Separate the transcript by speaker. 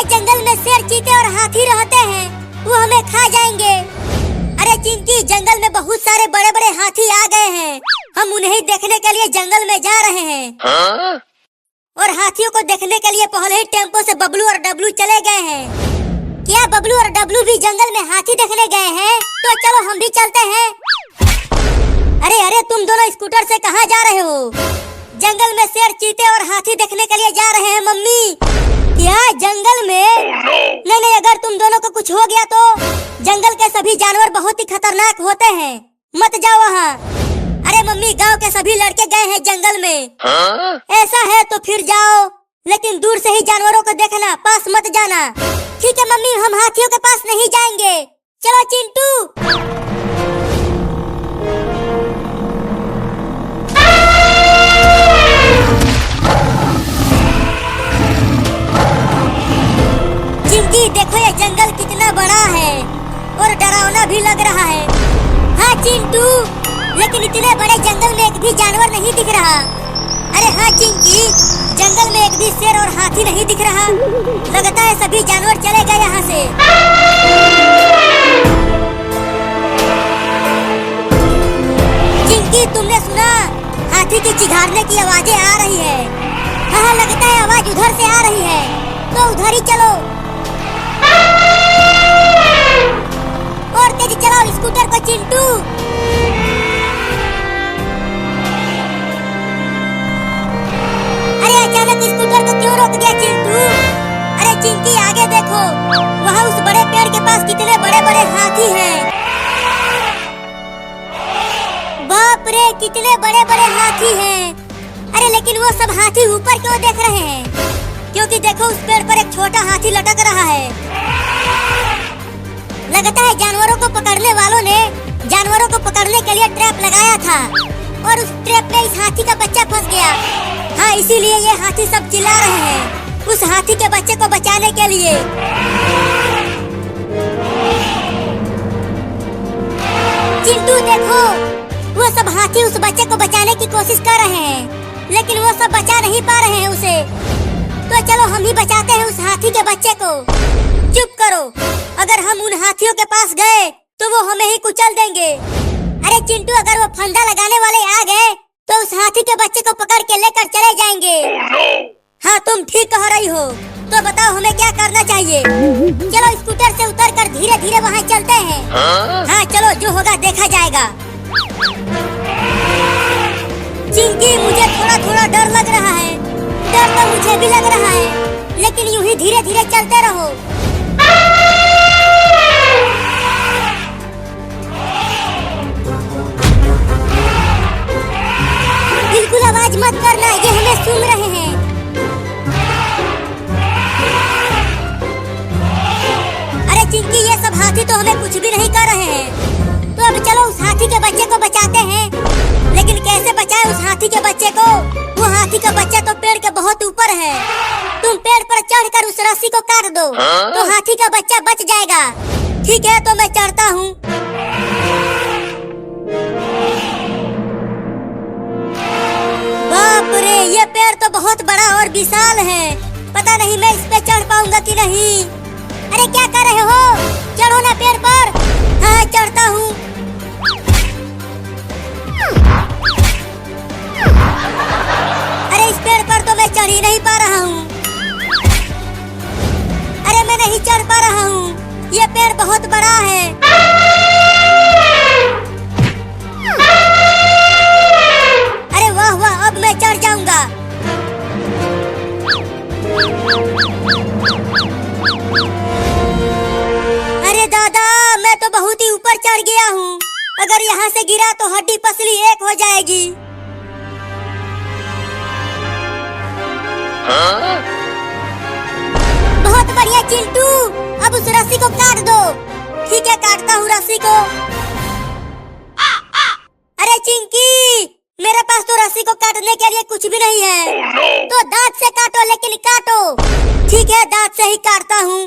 Speaker 1: जंगल में शेर, चीते और हाथी रहते हैं, वो हमें खा जाएंगे। अरे चिंकी, जंगल में बहुत सारे बड़े बड़े हाथी आ गए हैं, हम उन्हें देखने के लिए जंगल में जा रहे हैं। और हाथियों को देखने के लिए पहले ही टेम्पो से बबलू और डब्लू चले गए हैं। क्या बबलू और डब्लू भी जंगल में हाथी देखने गए हैं? तो चलो हम भी चलते हैं। अरे अरे, तुम दोनों स्कूटर से कहाँ जा रहे हो? जंगल में शेर, चीते और हाथी देखने के लिए जा रहे हैं मम्मी। क्या जंगल में? नहीं नहीं, अगर तुम दोनों को कुछ हो गया तो जंगल के सभी जानवर बहुत ही खतरनाक होते हैं, मत जाओ वहाँ। अरे मम्मी, गांव के सभी लड़के गए हैं जंगल में। ऐसा है तो फिर जाओ, लेकिन दूर से ही जानवरों को देखना, पास मत जाना। ठीक है मम्मी, हम हाथियों के पास नहीं जाएंगे। चलो चिंटू। चिंकी, देखो ये जंगल कितना बड़ा है और डरावना भी लग रहा है। हाँ चिंटू, लेकिन इतने बड़े जंगल में एक भी जानवर नहीं दिख रहा। अरे हाँ चिंकी, जंगल में एक भी शेर और हाथी नहीं दिख रहा। लगता है सभी जानवर चले गए यहाँ से। चिंकी, तुमने सुना? हाथी की चिघाड़ने की आवाजें आ रही है। हाँ, लगता है आवाज उधर से आ रही है, तो उधर ही चलो। और तेज चलाओ स्कूटर को चिंटू। अरे अचानक स्कूटर को क्यों रोक दिया चिंटू? अरे चिंकी, आगे देखो, वहाँ उस बड़े पेड़ के पास कितने बड़े बड़े हाथी हैं। बाप रे, कितने बड़े बड़े हाथी हैं। अरे लेकिन वो सब हाथी ऊपर क्यों देख रहे हैं? क्योंकि देखो, उस पेड़ पर एक छोटा हाथी लटक रहा है। लगता है जानवरों को पकड़ने वालों ने जानवरों को पकड़ने के लिए ट्रैप लगाया था और उस ट्रैप में इस हाथी का बच्चा फंस गया। हाँ, इसीलिए ये हाथी सब चिल्ला रहे हैं उस हाथी के बच्चे को बचाने के लिए। चिंटू देखो, वो सब हाथी उस बच्चे को बचाने की कोशिश कर रहे हैं, लेकिन वो सब बचा नहीं पा रहे हैं उसे। तो चलो हम ही बचाते हैं उस हाथी के बच्चे को। चुप करो, अगर हम उन हाथियों के पास गए तो वो हमें ही कुचल देंगे। अरे चिंटू, अगर वो फंदा लगाने वाले आ गए तो उस हाथी के बच्चे को पकड़ के लेकर चले जाएंगे। हाँ, तुम ठीक कह रही हो। तो बताओ हमें क्या करना चाहिए? चलो स्कूटर से उतरकर धीरे धीरे वहाँ चलते हैं। हाँ चलो, जो होगा देखा जाएगा। चिंकी, मुझे थोड़ा थोड़ा डर लग रहा है। डर तो मुझे भी लग रहा है, लेकिन यूं ही धीरे धीरे चलते रहो। बिल्कुल आवाज मत करना, ये हमें सुन रहे हैं। अरे चिंकी, ये सब हाथी तो हमें कुछ भी नहीं कर रहे हैं। तो अब चलो उस हाथी के बच्चे को बचाते हैं। लेकिन कैसे बचाएं उस हाथी के बच्चे को? वो हाथी का बच्चा तो पेड़ के बहुत ऊपर है। तुम पेड़ पर चढ़कर उस रस्सी को काट दो तो हाथी का बच्चा बच जाएगा। ठीक है, तो मैं चढ़ता हूँ। बाप रे, ये पेड़ तो बहुत बड़ा और विशाल है। पता नहीं मैं इस पे चढ़ पाऊंगा कि नहीं। अरे क्या कर रहे हो? चढ़ो ना पेड़ पर। हाँ, चढ़ता हूँ। अरे इस पेड़ पर तो मैं चढ़ ही नहीं पा रहा हूँ। अरे मैं नहीं चढ़ पा रहा हूँ, ये पेड़ बहुत बड़ा है। अरे वाह वाह, अब मैं चढ़ जाऊंगा। अरे दादा, मैं तो बहुत ही ऊपर चढ़ गया हूँ। अगर यहाँ से गिरा तो हड्डी पसली एक हो जाएगी। बहुत बढ़िया चिंटू, अब उस रस्सी को काट दो। ठीक है, काटता हूँ रस्सी को। अरे चिंकी, मेरे पास तो रस्सी को काटने के लिए कुछ भी नहीं है। तो दांत से काटो, लेकिन काटो। ठीक है, दांत से ही काटता हूँ।